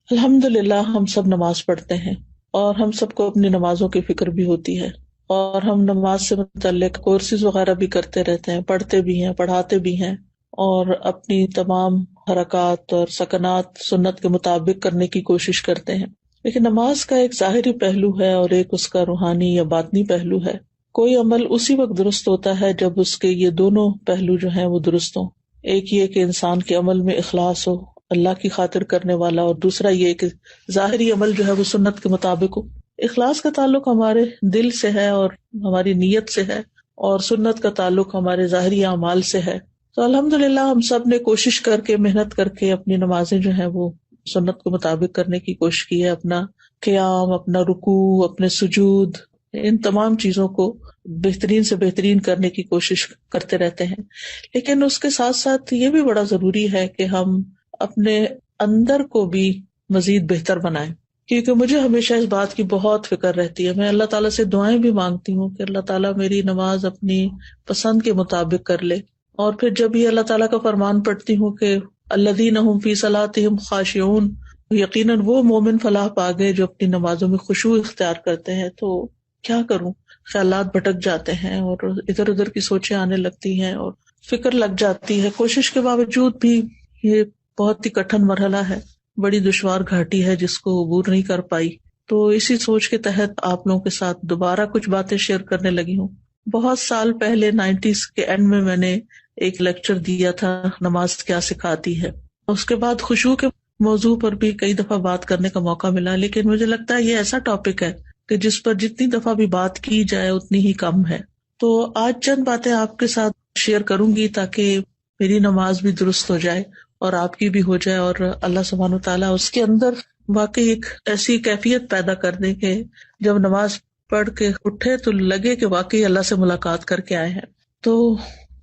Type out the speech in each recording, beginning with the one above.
الحمدللہ ہم سب نماز پڑھتے ہیں اور ہم سب کو اپنی نمازوں کی فکر بھی ہوتی ہے، اور ہم نماز سے متعلق کورسز وغیرہ بھی کرتے رہتے ہیں، پڑھتے بھی ہیں، پڑھاتے بھی ہیں، اور اپنی تمام حرکات اور سکنات سنت کے مطابق کرنے کی کوشش کرتے ہیں۔ لیکن نماز کا ایک ظاہری پہلو ہے اور ایک اس کا روحانی یا باطنی پہلو ہے۔ کوئی عمل اسی وقت درست ہوتا ہے جب اس کے یہ دونوں پہلو جو ہیں وہ درست ہوں۔ ایک یہ کہ انسان کے عمل میں اخلاص ہو، اللہ کی خاطر کرنے والا، اور دوسرا یہ کہ ظاہری عمل جو ہے وہ سنت کے مطابق ہو۔ اخلاص کا تعلق ہمارے دل سے ہے اور ہماری نیت سے ہے، اور سنت کا تعلق ہمارے ظاہری اعمال سے ہے۔ تو الحمدللہ ہم سب نے کوشش کر کے، محنت کر کے اپنی نمازیں جو ہیں وہ سنت کے مطابق کرنے کی کوشش کی ہے۔ اپنا قیام، اپنا رکوع، اپنے سجود، ان تمام چیزوں کو بہترین سے بہترین کرنے کی کوشش کرتے رہتے ہیں۔ لیکن اس کے ساتھ ساتھ یہ بھی بڑا ضروری ہے کہ ہم اپنے اندر کو بھی مزید بہتر بنائیں، کیونکہ مجھے ہمیشہ اس بات کی بہت فکر رہتی ہے۔ میں اللہ تعالیٰ سے دعائیں بھی مانگتی ہوں کہ اللہ تعالیٰ میری نماز اپنی پسند کے مطابق کر لے، اور پھر جب یہ اللہ تعالیٰ کا فرمان پڑھتی ہوں کہ الذین هم فی صلاتہم خاشعون، یقیناً وہ مومن فلاح پا گئے جو اپنی نمازوں میں خشوع اختیار کرتے ہیں، تو کیا کروں، خیالات بھٹک جاتے ہیں اور ادھر ادھر کی سوچیں آنے لگتی ہیں اور فکر لگ جاتی ہے۔ کوشش کے باوجود بھی یہ بہت ہی کٹھن مرحلہ ہے، بڑی دشوار گھاٹی ہے جس کو عبور نہیں کر پائی۔ تو اسی سوچ کے تحت آپ لوگوں کے ساتھ دوبارہ کچھ باتیں شیئر کرنے لگی ہوں۔ بہت سال پہلے 90s کے اینڈ میں نے ایک لیکچر دیا تھا، نماز کیا سکھاتی ہے۔ اس کے بعد خشوع کے موضوع پر بھی کئی دفعہ بات کرنے کا موقع ملا، لیکن مجھے لگتا ہے یہ ایسا ٹاپک ہے کہ جس پر جتنی دفعہ بھی بات کی جائے اتنی ہی کم ہے۔ تو آج چند باتیں آپ کے ساتھ شیئر کروں گی تاکہ میری نماز بھی درست ہو جائے اور آپ کی بھی ہو جائے، اور اللہ سبحانہ وتعالیٰ اس کے اندر واقعی ایک ایسی کیفیت پیدا کر دے کہ جب نماز پڑھ کے اٹھے تو لگے کہ واقعی اللہ سے ملاقات کر کے آئے ہیں۔ تو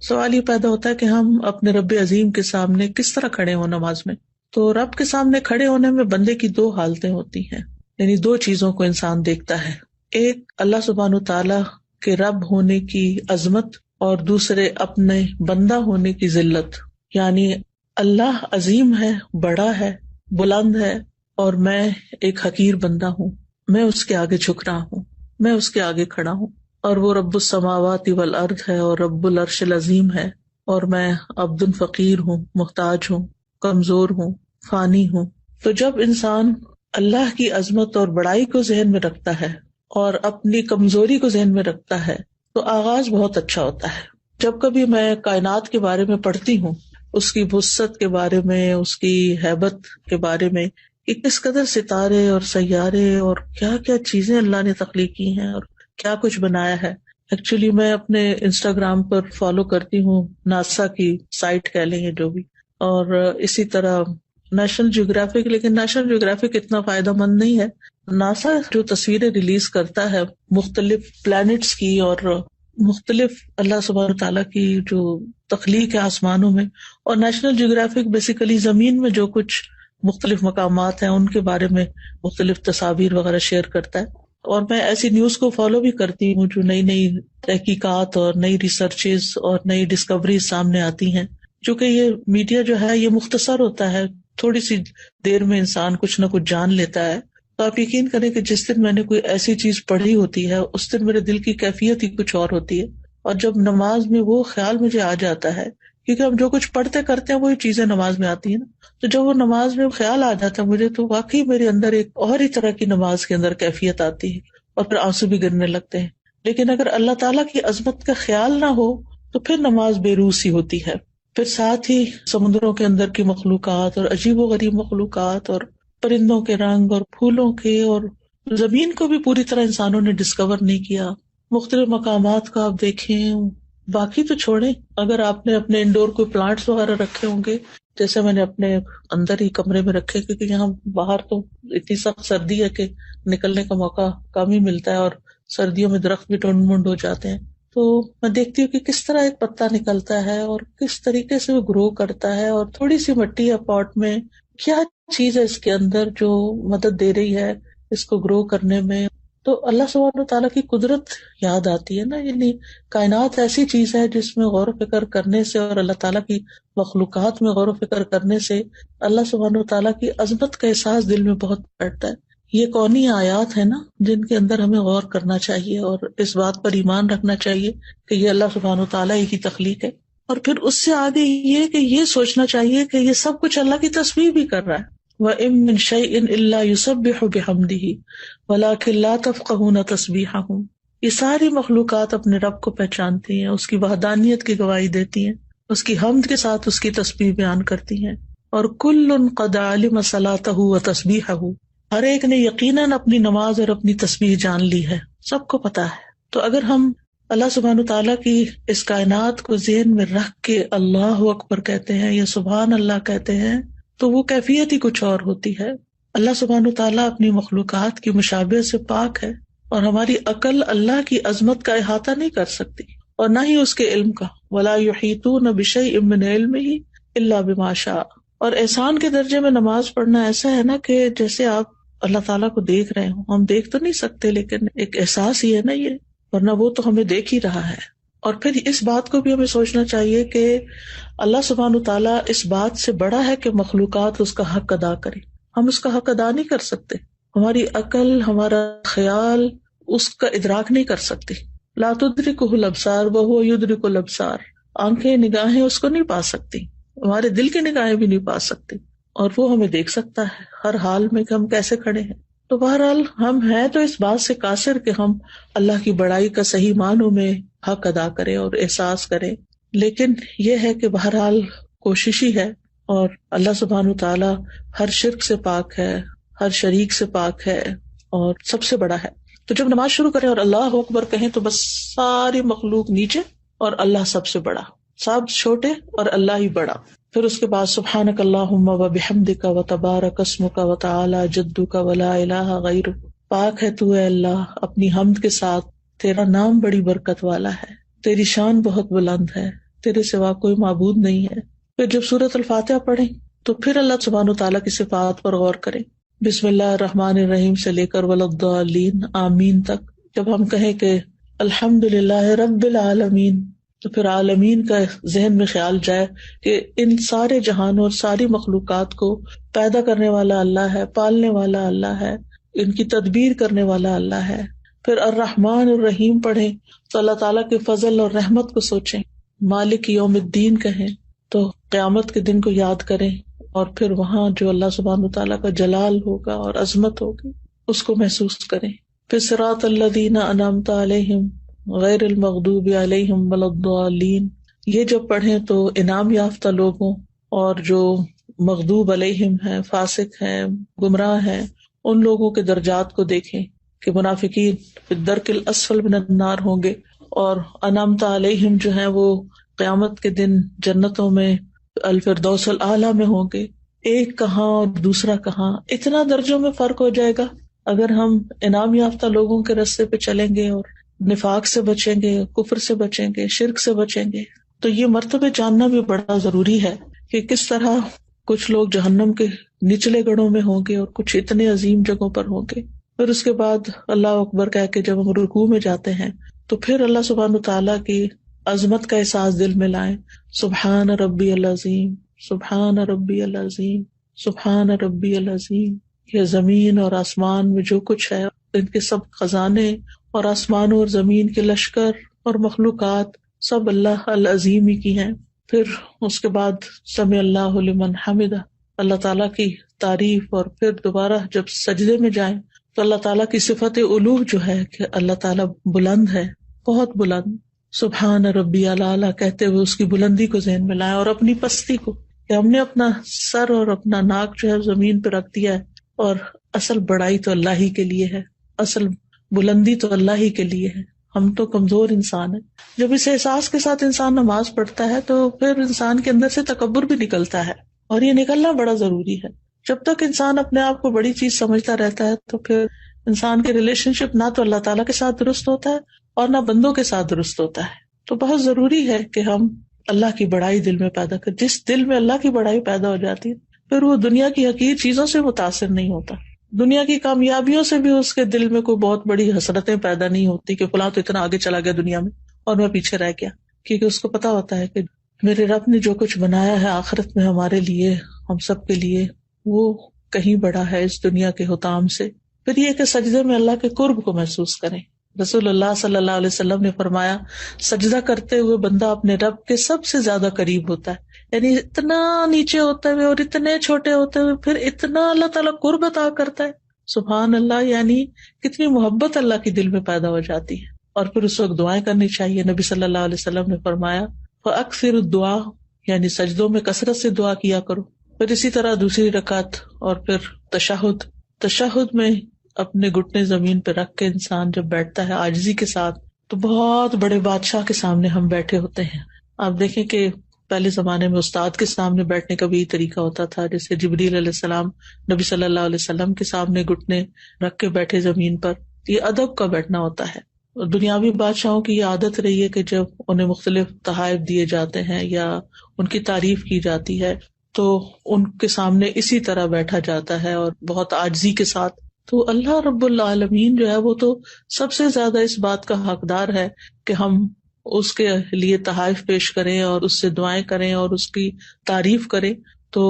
سوال یہ پیدا ہوتا ہے کہ ہم اپنے رب عظیم کے سامنے کس طرح کھڑے ہوں نماز میں۔ تو رب کے سامنے کھڑے ہونے میں بندے کی دو حالتیں ہوتی ہیں، یعنی دو چیزوں کو انسان دیکھتا ہے، ایک اللہ سبحانہ وتعالیٰ کے رب ہونے کی عظمت، اور دوسرے اپنے بندہ ہونے کی ذلت، یعنی اللہ عظیم ہے، بڑا ہے، بلند ہے، اور میں ایک حقیر بندہ ہوں، میں اس کے آگے جھک رہا ہوں، میں اس کے آگے کھڑا ہوں، اور وہ رب السماوات والارض ہے اور رب العرش العظیم ہے، اور میں عبد فقیر ہوں، محتاج ہوں، کمزور ہوں، فانی ہوں۔ تو جب انسان اللہ کی عظمت اور بڑائی کو ذہن میں رکھتا ہے اور اپنی کمزوری کو ذہن میں رکھتا ہے تو آغاز بہت اچھا ہوتا ہے۔ جب کبھی میں کائنات کے بارے میں پڑھتی ہوں، اس کی وسعت کے بارے میں، اس کی ہیبت کے بارے میں، کہ کس قدر ستارے اور سیارے اور کیا کیا چیزیں اللہ نے تخلیق کی ہیں اور کیا کچھ بنایا ہے۔ ایکچولی میں اپنے انسٹاگرام پر فالو کرتی ہوں ناسا کی سائٹ کہہ لیں، جو بھی، اور اسی طرح نیشنل جیوگرافک، لیکن نیشنل جیوگرافک اتنا فائدہ مند نہیں ہے۔ ناسا جو تصویریں ریلیز کرتا ہے مختلف پلانٹس کی اور مختلف اللہ سبحانہ تعالیٰ کی جو تخلیق ہے آسمانوں میں، اور نیشنل جیوگرافک بیسیکلی زمین میں جو کچھ مختلف مقامات ہیں ان کے بارے میں مختلف تصاویر وغیرہ شیئر کرتا ہے۔ اور میں ایسی نیوز کو فالو بھی کرتی ہوں جو نئی نئی تحقیقات اور نئی ریسرچز اور نئی ڈسکوریز سامنے آتی ہیں۔ چونکہ یہ میڈیا جو ہے یہ مختصر ہوتا ہے، تھوڑی سی دیر میں انسان کچھ نہ کچھ جان لیتا ہے۔ تو آپ یقین کریں کہ جس دن میں نے کوئی ایسی چیز پڑھی ہوتی ہے اس دن میرے دل کی کیفیت ہی کچھ اور ہوتی ہے، اور جب نماز میں وہ خیال مجھے آ جاتا ہے، کیونکہ ہم جو کچھ پڑھتے کرتے ہیں وہی چیزیں نماز میں آتی ہیں نا، تو جب وہ نماز میں خیال آ جاتا ہے مجھے، تو واقعی میرے اندر ایک اور ہی طرح کی نماز کے اندر کیفیت آتی ہے، اور پھر آنسو بھی گرنے لگتے ہیں۔ لیکن اگر اللہ تعالیٰ کی عظمت کا خیال نہ ہو تو پھر نماز بے روح سی ہوتی ہے۔ پھر ساتھ ہی سمندروں کے اندر کی مخلوقات اور عجیب و غریب مخلوقات اور پرندوں کے رنگ اور پھولوں کے، اور زمین کو بھی پوری طرح انسانوں نے ڈسکور نہیں کیا، مختلف مقامات کو آپ دیکھیں۔ باقی تو چھوڑیں، اگر آپ نے اپنے انڈور کوئی پلانٹس وغیرہ رکھے ہوں گے، جیسے میں نے اپنے اندر ہی کمرے میں رکھے، کیونکہ یہاں باہر تو اتنی سخت سردی ہے کہ نکلنے کا موقع کم ہی ملتا ہے، اور سردیوں میں درخت بھی ٹنڈ منڈ ہو جاتے ہیں۔ تو میں دیکھتی ہوں کہ کس طرح ایک پتا نکلتا ہے اور کس طریقے سے وہ گرو کرتا ہے، اور تھوڑی سی مٹی یا پاٹ میں کیا چیز ہے اس کے اندر جو مدد دے رہی ہے اس کو گرو کرنے میں۔ تو اللہ سبحانہ و تعالیٰ کی قدرت یاد آتی ہے نا. یعنی کائنات ایسی چیز ہے جس میں غور و فکر کرنے سے اور اللہ تعالیٰ کی مخلوقات میں غور و فکر کرنے سے اللہ سبحانہ و تعالیٰ کی عظمت کا احساس دل میں بہت بڑھتا ہے. یہ کونی آیات ہے نا جن کے اندر ہمیں غور کرنا چاہیے اور اس بات پر ایمان رکھنا چاہیے کہ یہ اللہ سبحانہ و تعالیٰ ہی کی تخلیق ہے. اور پھر اس سے آگے یہ کہ یہ سوچنا چاہیے کہ یہ سب کچھ اللہ کی تسبیح بھی کر رہا ہے. وَإِن مِّن شَيْءٍ إِلَّا يُسَبِّحُ بِحَمْدِهِ وَلَٰكِن لَّا تَفْقَهُونَ تَسْبِيحَهُمْ. یہ ساری مخلوقات اپنے رب کو پہچانتی ہیں، اس کی وحدانیت کی گواہی دیتی ہیں، اس کی حمد کے ساتھ اس کی تسبیح بیان کرتی ہیں. اور كُلٌّ قَدْ عَلِمَ صَلَاتَهُ وَتَسْبِيحَهُ. ہر ایک نے یقیناً اپنی نماز اور اپنی تسبیح جان لی ہے، سب کو پتا ہے. تو اگر ہم اللہ سبحانہ تعالیٰ کی اس کائنات کو ذہن میں رکھ کے اللہ اکبر کہتے ہیں یا سبحان اللہ کہتے ہیں تو وہ کیفیت ہی کچھ اور ہوتی ہے. اللہ سبحانہ تعالیٰ اپنی مخلوقات کی مشابہت سے پاک ہے اور ہماری عقل اللہ کی عظمت کا احاطہ نہیں کر سکتی اور نہ ہی اس کے علم کا. وَلَا يُحِيطُونَ بِشَيْءٍ مِّنْ عِلْمِهِ إِلَّا بِمَا شَاءَ. اور احسان کے درجے میں نماز پڑھنا ایسا ہے نا کہ جیسے آپ اللہ تعالیٰ کو دیکھ رہے ہوں. ہم دیکھ تو نہیں سکتے لیکن ایک احساس ہی ہے نا یہ، ورنہ وہ تو ہمیں دیکھ ہی رہا ہے. اور پھر اس بات کو بھی ہمیں سوچنا چاہیے کہ اللہ سبحانہ تعالیٰ اس بات سے بڑا ہے کہ مخلوقات اس کا حق ادا کرے. ہم اس کا حق ادا نہیں کر سکتے، ہماری عقل ہمارا خیال اس کا ادراک نہیں کر سکتی. لا تدرکہ الابصار وہو یدرک الابصار. آنکھیں نگاہیں اس کو نہیں پا سکتی، ہمارے دل کی نگاہیں بھی نہیں پا سکتی، اور وہ ہمیں دیکھ سکتا ہے ہر حال میں کہ ہم کیسے کھڑے ہیں. تو بہرحال ہم ہیں تو اس بات سے قاصر کہ ہم اللہ کی بڑائی کا صحیح معنوں میں حق ادا کریں اور احساس کریں. لیکن یہ ہے کہ بہرحال کوشش ہی ہے، اور اللہ سبحانہ تعالیٰ ہر شرک سے پاک ہے، ہر شریک سے پاک ہے اور سب سے بڑا ہے. تو جب نماز شروع کریں اور اللہ اکبر کہیں تو بس ساری مخلوق نیچے اور اللہ سب سے بڑا، سب چھوٹے اور اللہ ہی بڑا. پھر اس کے بعد سبحانک اللہم و بحمدک و تبارک اسمک و تعالی جدک و لا الہ غیرک. پاک ہے تو اے اللہ اپنی حمد کے ساتھ، تیرا نام بڑی برکت والا ہے، تیری شان بہت بلند ہے، تیرے سوا کوئی معبود نہیں ہے. پھر جب سورۃ الفاتحہ پڑھیں تو پھر اللہ سبحانہ تعالیٰ کی صفات پر غور کریں. بسم اللہ الرحمن الرحیم سے لے کر وللضالین آمین تک. جب ہم کہیں کہ الحمد للہ رب العالمین تو پھر عالمین کا ذہن میں خیال جائے کہ ان سارے جہانوں اور ساری مخلوقات کو پیدا کرنے والا اللہ ہے، پالنے والا اللہ ہے، ان کی تدبیر کرنے والا اللہ ہے. پھر الرحمن الرحیم پڑھیں تو اللہ تعالیٰ کے فضل اور رحمت کو سوچیں. مالک یوم الدین کہیں تو قیامت کے دن کو یاد کریں، اور پھر وہاں جو اللہ سبحانہ تعالیٰ کا جلال ہوگا اور عظمت ہوگی اس کو محسوس کریں. پھر صراط الذین انعمت علیہم غیر المغضوب علیہم ولا الضالین. یہ جب پڑھیں تو انعام یافتہ لوگوں اور جو مغضوب علیہم ہیں، فاسق ہیں، گمراہ ہیں، ان لوگوں کے درجات کو دیکھیں کہ منافقین فی الدرک الاسفل من النار ہوں گے، اور انعمت علیہم جو ہیں وہ قیامت کے دن جنتوں میں الفردوس الاعلیٰ میں ہوں گے. ایک کہاں اور دوسرا کہاں، اتنا درجوں میں فرق ہو جائے گا اگر ہم انعام یافتہ لوگوں کے راستے پہ چلیں گے اور نفاق سے بچیں گے، کفر سے بچیں گے، شرک سے بچیں گے. تو یہ مرتبے جاننا بھی بڑا ضروری ہے کہ کس طرح کچھ لوگ جہنم کے نچلے گڑھوں میں ہوں گے اور کچھ اتنے عظیم جگہوں پر ہوں گے. پھر اس کے بعد اللہ اکبر کہہ کے جب ہم رکوع میں جاتے ہیں تو پھر اللہ سبحانہ تعالیٰ کی عظمت کا احساس دل میں لائیں. سبحان ربی العظیم، سبحان ربی العظیم، سبحان ربی العظیم. یہ زمین اور آسمان میں جو کچھ ہے، ان کے سب خزانے اور آسمانوں اور زمین کے لشکر اور مخلوقات سب اللہ العظیم ہی کی ہیں. پھر اس کے بعد سمع اللہ لمن حمدہ، اللہ تعالیٰ کی تعریف. اور پھر دوبارہ جب سجدے میں جائیں تو اللہ تعالیٰ کی صفت علو جو ہے کہ اللہ تعالیٰ بلند ہے، بہت بلند. سبحان ربی الاعلیٰ کہتے ہوئے اس کی بلندی کو ذہن میں لائیں اور اپنی پستی کو، کہ ہم نے اپنا سر اور اپنا ناک جو ہے زمین پہ رکھ دیا ہے، اور اصل بڑائی تو اللہ ہی کے لیے ہے، اصل بلندی تو اللہ ہی کے لیے ہے. ہم تو کمزور انسان ہیں. جب اس احساس کے ساتھ انسان نماز پڑھتا ہے تو پھر انسان کے اندر سے تکبر بھی نکلتا ہے، اور یہ نکلنا بڑا ضروری ہے. جب تک انسان اپنے آپ کو بڑی چیز سمجھتا رہتا ہے تو پھر انسان کے ریلیشن شپ نہ تو اللہ تعالیٰ کے ساتھ درست ہوتا ہے اور نہ بندوں کے ساتھ درست ہوتا ہے. تو بہت ضروری ہے کہ ہم اللہ کی بڑائی دل میں پیدا کریں. جس دل میں اللہ کی بڑائی پیدا ہو جاتی ہے پھر وہ دنیا کی حقیر چیزوں سے متاثر نہیں ہوتا. دنیا کی کامیابیوں سے بھی اس کے دل میں کوئی بہت بڑی حسرتیں پیدا نہیں ہوتی کہ فلاں تو اتنا آگے چلا گیا دنیا میں اور میں پیچھے رہ گیا، کیونکہ اس کو پتا ہوتا ہے کہ میرے رب نے جو کچھ بنایا ہے آخرت میں ہمارے لیے، ہم سب کے لیے، وہ کہیں بڑا ہے اس دنیا کے حطام سے۔ پھر یہ کہ سجدے میں اللہ کے قرب کو محسوس کریں۔ رسول اللہ صلی اللہ علیہ وسلم نے فرمایا، سجدہ کرتے ہوئے بندہ اپنے رب کے سب سے زیادہ قریب ہوتا ہے، یعنی اتنا نیچے ہوتے ہوئے اور اتنے چھوٹے ہوتے ہوئے پھر اتنا اللہ تعالیٰ قرب عطا کرتا ہے۔ سبحان اللہ، یعنی کتنی محبت اللہ کے دل میں پیدا ہو جاتی ہے۔ اور پھر اس وقت دعائیں کرنی چاہیے۔ نبی صلی اللہ علیہ وسلم نے فرمایا، فَأَكْثِرُ الدُّعَاء، یعنی سجدوں میں کثرت سے دعا کیا کرو۔ پھر اسی طرح دوسری رکعت اور پھر تشہد میں اپنے گھٹنے زمین پہ رکھ کے انسان جب بیٹھتا ہے عاجزی کے ساتھ، تو بہت بڑے بادشاہ کے سامنے ہم بیٹھے ہوتے ہیں۔ آپ دیکھیں کہ پہلے زمانے میں استاد کے سامنے بیٹھنے کا بھی یہی طریقہ ہوتا تھا، جیسے جبریل علیہ السلام نبی صلی اللہ علیہ وسلم کے سامنے گھٹنے رکھ کے بیٹھے زمین پر، یہ ادب کا بیٹھنا ہوتا ہے۔ دنیاوی بادشاہوں کی یہ عادت رہی ہے کہ جب انہیں مختلف تحائف دیے جاتے ہیں یا ان کی تعریف کی جاتی ہے تو ان کے سامنے اسی طرح بیٹھا جاتا ہے اور بہت عاجزی کے ساتھ۔ تو اللہ رب العالمین جو ہے وہ تو سب سے زیادہ اس بات کا حقدار ہے کہ ہم اس کے لیے تحائف پیش کریں اور اس سے دعائیں کریں اور اس کی تعریف کریں۔ تو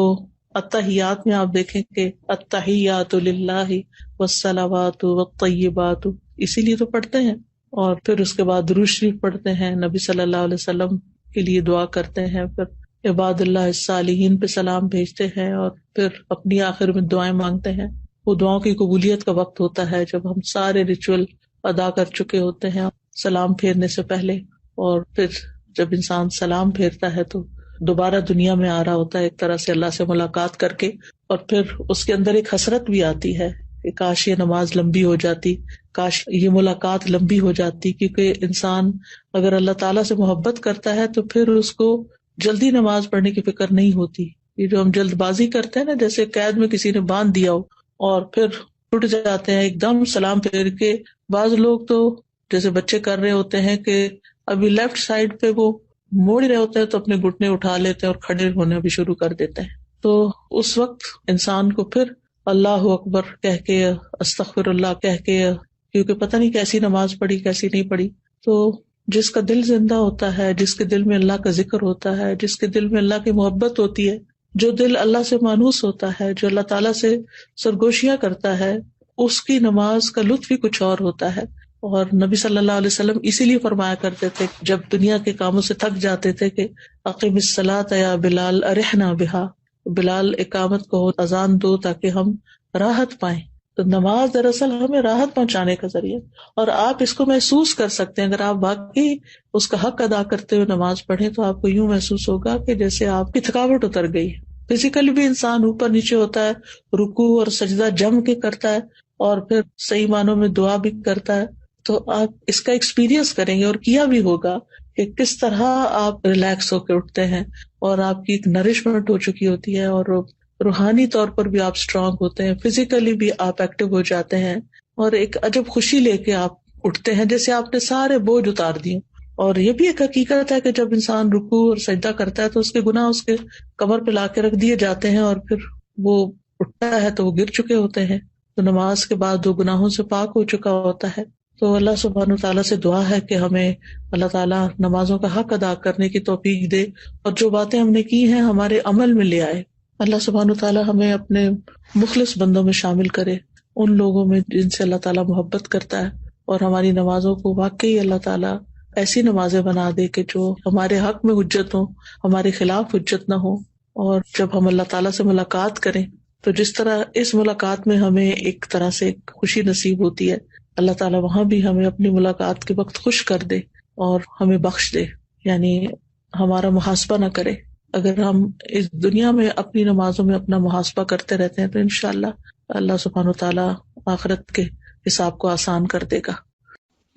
التحیات میں آپ دیکھیں کہ التحیات للہ والصلوات والطیبات، اسی لیے تو پڑھتے ہیں۔ اور پھر اس کے بعد درود شریف پڑھتے ہیں، نبی صلی اللہ علیہ وسلم کے لیے دعا کرتے ہیں، پھر عباد اللہ الصالحین پہ سلام بھیجتے ہیں اور پھر اپنی آخر میں دعائیں مانگتے ہیں۔ وہ دعاؤں کی قبولیت کا وقت ہوتا ہے جب ہم سارے ریچول ادا کر چکے ہوتے ہیں سلام پھیرنے سے پہلے، اور پھر جب انسان سلام پھیرتا ہے تو دوبارہ دنیا میں آ رہا ہوتا ہے ایک طرح سے اللہ سے ملاقات کر کے، اور پھر اس کے اندر ایک حسرت بھی آتی ہے کہ کاش یہ نماز لمبی ہو جاتی، کاش یہ ملاقات لمبی ہو جاتی، کیونکہ انسان اگر اللہ تعالیٰ سے محبت کرتا ہے تو پھر اس کو جلدی نماز پڑھنے کی فکر نہیں ہوتی۔ یہ جو ہم جلد بازی کرتے ہیں نا، جیسے قید میں کسی نے باندھ دیا ہو اور پھر ٹوٹ جاتے ہیں ایک دم سلام پھیر کے۔ بعض لوگ تو جیسے بچے کر رہے ہوتے ہیں کہ ابھی لیفٹ سائڈ پہ وہ موڑ رہے ہوتے ہیں تو اپنے گھٹنے اٹھا لیتے ہیں اور کھڑے ہونے بھی شروع کر دیتے ہیں۔ تو اس وقت انسان کو پھر اللہ اکبر کہہ کے، استغفر اللہ کہہ کے، کیونکہ پتہ نہیں کیسی نماز پڑھی کیسی نہیں پڑھی۔ تو جس کا دل زندہ ہوتا ہے، جس کے دل میں اللہ کا ذکر ہوتا ہے، جس کے دل میں اللہ کی محبت ہوتی ہے، جو دل اللہ سے مانوس ہوتا ہے، جو اللہ تعالیٰ سے سرگوشیاں کرتا ہے، اس کی نماز کا لطف ہی کچھ اور ہوتا ہے۔ اور نبی صلی اللہ علیہ وسلم اسی لیے فرمایا کرتے تھے جب دنیا کے کاموں سے تھک جاتے تھے کہ اقیم الصلاۃ یا بلال ارحنا بہا، بلال اقامت کو اذان دو تاکہ ہم راحت پائیں۔ تو نماز دراصل ہمیں راحت پہنچانے کا ذریعہ، اور آپ اس کو محسوس کر سکتے ہیں۔ اگر آپ واقعی اس کا حق ادا کرتے ہوئے نماز پڑھیں تو آپ کو یوں محسوس ہوگا کہ جیسے آپ کی تھکاوٹ اتر گئی۔ فزیکلی بھی انسان اوپر نیچے ہوتا ہے، رکوع اور سجدہ جم کے کرتا ہے اور پھر صحیح معنوں میں دعا بھی کرتا ہے۔ تو آپ اس کا ایکسپیرینس کریں گے اور کیا بھی ہوگا کہ کس طرح آپ ریلیکس ہو کے اٹھتے ہیں اور آپ کی ایک نرشمنٹ ہو چکی ہوتی ہے، اور روحانی طور پر بھی آپ اسٹرانگ ہوتے ہیں، فزیکلی بھی آپ ایکٹیو ہو جاتے ہیں، اور ایک عجب خوشی لے کے آپ اٹھتے ہیں جیسے آپ نے سارے بوجھ اتار دیے۔ اور یہ بھی ایک حقیقت ہے کہ جب انسان رکوع اور سجدہ کرتا ہے تو اس کے گناہ اس کے کمر پہ لا کے رکھ دیے جاتے ہیں، اور پھر وہ اٹھتا ہے تو وہ گر چکے ہوتے ہیں۔ تو نماز کے بعد وہ گناہوں سے پاک ہو چکا ہوتا ہے۔ تو اللہ سبحانہ تعالیٰ سے دعا ہے کہ ہمیں اللہ تعالیٰ نمازوں کا حق ادا کرنے کی توفیق دے، اور جو باتیں ہم نے کی ہیں ہمارے عمل میں لے آئے۔ اللہ سبحانہ تعالیٰ ہمیں اپنے مخلص بندوں میں شامل کرے، ان لوگوں میں جن سے اللہ تعالیٰ محبت کرتا ہے، اور ہماری نمازوں کو واقعی اللہ تعالیٰ ایسی نمازیں بنا دے کہ جو ہمارے حق میں حجت ہوں، ہمارے خلاف حجت نہ ہو۔ اور جب ہم اللہ تعالیٰ سے ملاقات کریں تو جس طرح اس ملاقات میں ہمیں ایک طرح سے خوشی نصیب ہوتی ہے، اللہ تعالیٰ وہاں بھی ہمیں اپنی ملاقات کے وقت خوش کر دے اور ہمیں بخش دے، یعنی ہمارا محاسبہ نہ کرے۔ اگر ہم اس دنیا میں اپنی نمازوں میں اپنا محاسبہ کرتے رہتے ہیں تو انشاءاللہ اللہ سبحانہ وتعالیٰ آخرت کے حساب کو آسان کر دے گا۔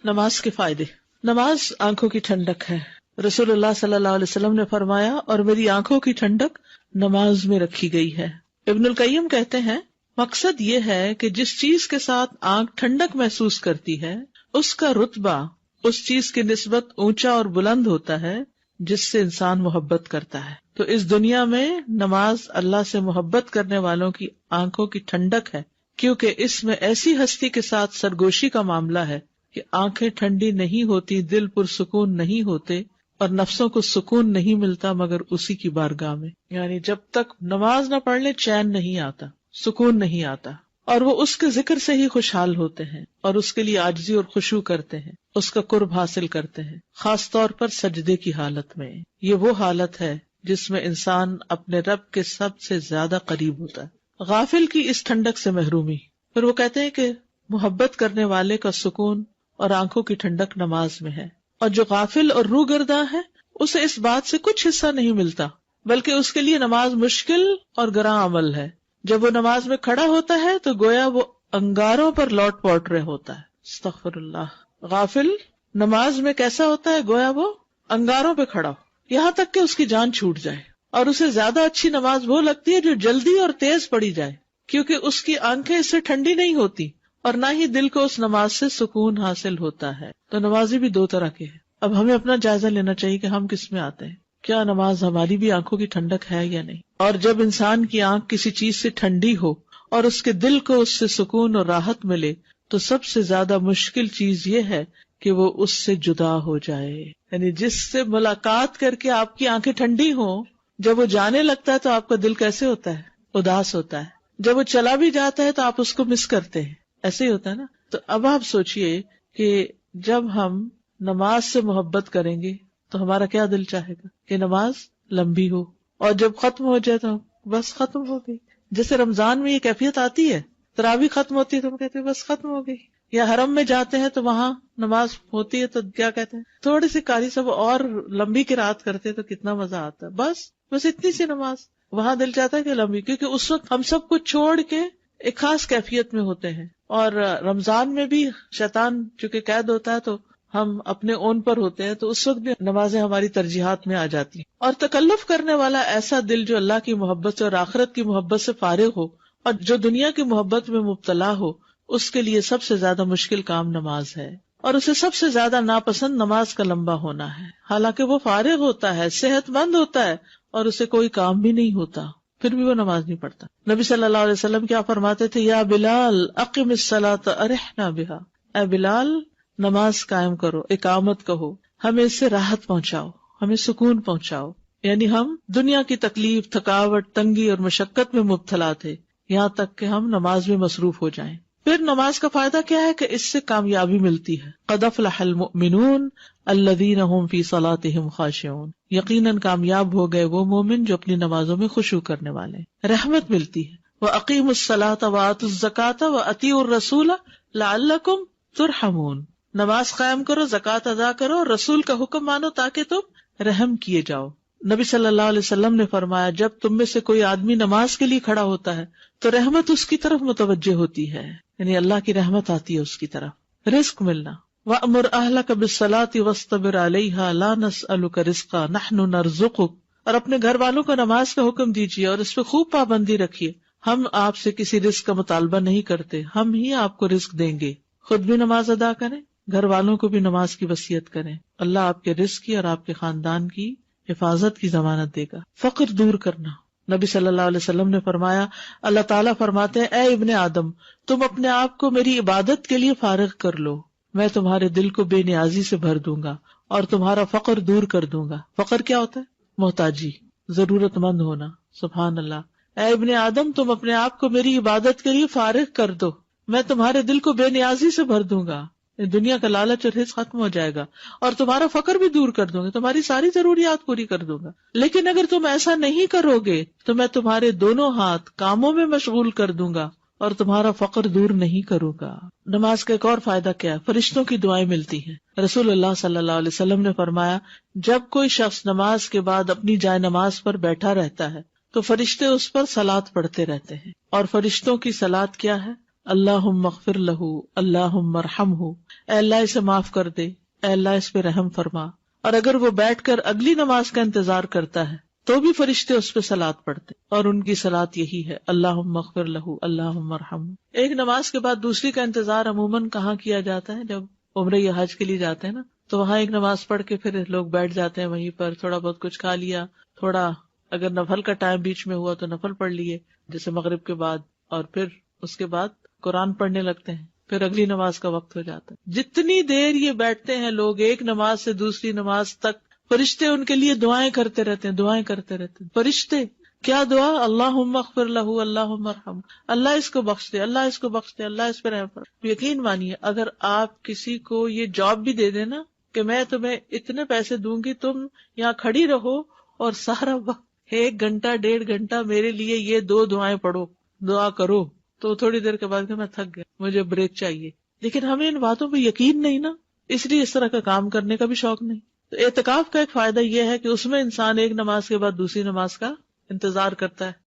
نماز کے فائدے۔ نماز آنکھوں کی ٹھنڈک ہے۔ رسول اللہ صلی اللہ علیہ وسلم نے فرمایا، اور میری آنکھوں کی ٹھنڈک نماز میں رکھی گئی ہے۔ ابن القیم کہتے ہیں مقصد یہ ہے کہ جس چیز کے ساتھ آنکھ ٹھنڈک محسوس کرتی ہے اس کا رتبہ اس چیز کی نسبت اونچا اور بلند ہوتا ہے جس سے انسان محبت کرتا ہے۔ تو اس دنیا میں نماز اللہ سے محبت کرنے والوں کی آنکھوں کی ٹھنڈک ہے، کیونکہ اس میں ایسی ہستی کے ساتھ سرگوشی کا معاملہ ہے کہ آنکھیں ٹھنڈی نہیں ہوتی، دل پرسکون نہیں ہوتے اور نفسوں کو سکون نہیں ملتا مگر اسی کی بارگاہ میں. یعنی جب تک نماز نہ پڑھ لے چین نہیں آتا، سکون نہیں آتا، اور وہ اس کے ذکر سے ہی خوشحال ہوتے ہیں اور اس کے لیے عاجزی اور خشوع کرتے ہیں، اس کا قرب حاصل کرتے ہیں، خاص طور پر سجدے کی حالت میں. یہ وہ حالت ہے جس میں انسان اپنے رب کے سب سے زیادہ قریب ہوتا ہے. غافل کی اس ٹھنڈک سے محرومی. پھر وہ کہتے ہیں کہ محبت کرنے والے کا سکون اور آنکھوں کی ٹھنڈک نماز میں ہے، اور جو غافل اور روح گرداں ہے اسے اس بات سے کچھ حصہ نہیں ملتا، بلکہ اس کے لیے نماز مشکل اور گراں عمل ہے. جب وہ نماز میں کھڑا ہوتا ہے تو گویا وہ انگاروں پر لوٹ پوٹ رہے ہوتا ہے. استغفر اللہ. غافل نماز میں کیسا ہوتا ہے؟ گویا وہ انگاروں پہ کھڑا ہو، یہاں تک کہ اس کی جان چھوٹ جائے، اور اسے زیادہ اچھی نماز وہ لگتی ہے جو جلدی اور تیز پڑھی جائے، کیونکہ اس کی آنکھیں اس سے ٹھنڈی نہیں ہوتی اور نہ ہی دل کو اس نماز سے سکون حاصل ہوتا ہے. تو نمازی بھی دو طرح کے ہیں. اب ہمیں اپنا جائزہ لینا چاہیے کہ ہم کس میں آتے ہیں. کیا نماز ہماری بھی آنکھوں کی ٹھنڈک ہے یا نہیں؟ اور جب انسان کی آنکھ کسی چیز سے ٹھنڈی ہو اور اس کے دل کو اس سے سکون اور راحت ملے تو سب سے زیادہ مشکل چیز یہ ہے کہ وہ اس سے جدا ہو جائے. یعنی جس سے ملاقات کر کے آپ کی آنکھیں ٹھنڈی ہوں، جب وہ جانے لگتا ہے تو آپ کا دل کیسے ہوتا ہے؟ اداس ہوتا ہے. جب وہ چلا بھی جاتا ہے تو آپ اس کو مس کرتے ہیں. ایسے ہی ہوتا ہے نا. تو اب آپ سوچئے کہ جب ہم نماز سے محبت کریں گے تو ہمارا کیا دل چاہے گا کہ نماز لمبی ہو، اور جب ختم ہو جائے تو بس ختم ہو گئی. جیسے رمضان میں یہ کیفیت آتی ہے، تراویح ختم ہوتی ہے تو ہم کہتے ہیں بس ختم ہو گئی. یا حرم میں جاتے ہیں تو وہاں نماز ہوتی ہے تو کیا کہتے ہیں، تھوڑی سی قاری صاحب اور لمبی قرات کرتے تو کتنا مزہ آتا ہے. بس اتنی سی نماز. وہاں دل چاہتا ہے کہ لمبی، کیونکہ اس وقت ہم سب کچھ چھوڑ کے ایک خاص کیفیت میں ہوتے ہیں. اور رمضان میں بھی شیطان چونکہ قید ہوتا ہے تو ہم اپنے اون پر ہوتے ہیں، تو اس وقت بھی نمازیں ہماری ترجیحات میں آ جاتی ہیں. اور تکلف کرنے والا ایسا دل جو اللہ کی محبت سے اور آخرت کی محبت سے فارغ ہو اور جو دنیا کی محبت میں مبتلا ہو، اس کے لیے سب سے زیادہ مشکل کام نماز ہے، اور اسے سب سے زیادہ ناپسند نماز کا لمبا ہونا ہے. حالانکہ وہ فارغ ہوتا ہے، صحت مند ہوتا ہے اور اسے کوئی کام بھی نہیں ہوتا، پھر بھی وہ نماز نہیں پڑھتا. نبی صلی اللہ علیہ وسلم کیا فرماتے تھے؟ یا بلال اقم الصلاۃ ارحنا بہا. اے بلال نماز قائم کرو، اقامت کہو، ہمیں اس سے راحت پہنچاؤ، ہمیں سکون پہنچاؤ. یعنی ہم دنیا کی تکلیف، تھکاوٹ، تنگی اور مشقت میں مبتلا تھے، یہاں تک کہ ہم نماز میں مصروف ہو جائیں. پھر نماز کا فائدہ کیا ہے کہ اس سے کامیابی ملتی ہے. قد افلح المؤمنون الذین هم فی صلاتهم خاشعون. یقیناً کامیاب ہو گئے وہ مومن جو اپنی نمازوں میں خشوع کرنے والے. رحمت ملتی ہے. وَأَقِیمُوا الصَّلَاةَ وَآتُوا الزَّکَاةَ وَأَطِیعُوا الرَّسُولَ لَعَلَّکُمْ تُرْحَمُونَ. نماز قائم کرو، زکوٰۃ ادا کرو اور رسول کا حکم مانو تاکہ تم رحم کیے جاؤ. نبی صلی اللہ علیہ وسلم نے فرمایا جب تم میں سے کوئی آدمی نماز کے لیے کھڑا ہوتا ہے تو رحمت اس کی طرف متوجہ ہوتی ہے، یعنی اللہ کی رحمت آتی ہے اس کی طرف. رزق ملنا. وَأْمُرْ أَهْلَكَ بِالصَّلَاةِ وَاصْطَبِرْ عَلَيْهَا لَا نَسْأَلُكَ رِزْقًا نَحْنُ نَرْزُقُكَ. اور اپنے گھر والوں کو نماز کا حکم دیجیے اور اس پہ خوب پابندی رکھیے. ہم آپ سے کسی رزق کا مطالبہ نہیں کرتے، ہم ہی آپ کو رزق دیں گے. خود بھی نماز ادا کریں، گھر والوں کو بھی نماز کی وصیت کریں. اللہ آپ کے رزق کی اور آپ کے خاندان کی حفاظت کی ضمانت دے گا. فقر دور کرنا. نبی صلی اللہ علیہ وسلم نے فرمایا اللہ تعالیٰ فرماتے ہیں اے ابن آدم تم اپنے آپ کو میری عبادت کے لیے فارغ کر لو، میں تمہارے دل کو بے نیازی سے بھر دوں گا اور تمہارا فقر دور کر دوں گا. فقر کیا ہوتا ہے؟ محتاجی، ضرورت مند ہونا. سبحان اللہ. اے ابن آدم تم اپنے آپ کو میری عبادت کے لیے فارغ کر دو، میں تمہارے دل کو بے نیازی سے بھر دوں گا. دنیا کا لالچ اور حرص ختم ہو جائے گا اور تمہارا فقر بھی دور کر دوں گا، تمہاری ساری ضروریات پوری کر دوں گا. لیکن اگر تم ایسا نہیں کرو گے تو میں تمہارے دونوں ہاتھ کاموں میں مشغول کر دوں گا اور تمہارا فقر دور نہیں کروں گا. نماز کا ایک اور فائدہ کیا ہے؟ فرشتوں کی دعائیں ملتی ہیں. رسول اللہ صلی اللہ علیہ وسلم نے فرمایا جب کوئی شخص نماز کے بعد اپنی جائے نماز پر بیٹھا رہتا ہے تو فرشتے اس پر صلاۃ پڑھتے رہتے ہیں. اور فرشتوں کی صلاۃ کیا ہے؟ اللہم اغفر لہ، اللہم ارحمہ، اے اللہ اسے معاف کر دے، اے اللہ اس پہ رحم فرما. اور اگر وہ بیٹھ کر اگلی نماز کا انتظار کرتا ہے تو بھی فرشتے اس پہ صلاۃ پڑھتے اور ان کی صلاۃ یہی ہے اللہم اغفر لہ، اللہم ارحمہ. ایک نماز کے بعد دوسری کا انتظار عموماً کہاں کیا جاتا ہے؟ جب عمرہ یا حج کے لیے جاتے ہیں نا تو وہاں ایک نماز پڑھ کے پھر لوگ بیٹھ جاتے ہیں وہیں پر، تھوڑا بہت کچھ کھا لیا، تھوڑا اگر نفل کا ٹائم بیچ میں ہوا تو نفل پڑھ لیے جیسے مغرب کے بعد، اور پھر اس کے بعد قرآن پڑھنے لگتے ہیں، پھر اگلی نماز کا وقت ہو جاتا ہے. جتنی دیر یہ بیٹھتے ہیں لوگ ایک نماز سے دوسری نماز تک، فرشتے ان کے لیے دعائیں کرتے رہتے ہیں، دعائیں کرتے رہتے ہیں. فرشتے کیا دعا؟ اللہم اغفر لہ، اللہم ارحم، اللہ اس کو بخش دے، اللہ اس کو بخش دے، اللہ اس پہ رحم فرما. یقین مانیے اگر آپ کسی کو یہ جاب بھی دے دینا کہ میں تمہیں اتنے پیسے دوں گی، تم یہاں کھڑی رہو اور سارا وقت 1 گھنٹہ 1.5 گھنٹہ میرے لیے یہ 2 دعائیں پڑھو، دعا کرو، تو تھوڑی دیر کے بعد کہ میں تھک گیا، مجھے بریک چاہیے. لیکن ہمیں ان باتوں پہ یقین نہیں نا، اس لیے اس طرح کا کام کرنے کا بھی شوق نہیں. تو اعتکاف کا ایک فائدہ یہ ہے کہ اس میں انسان ایک نماز کے بعد دوسری نماز کا انتظار کرتا ہے.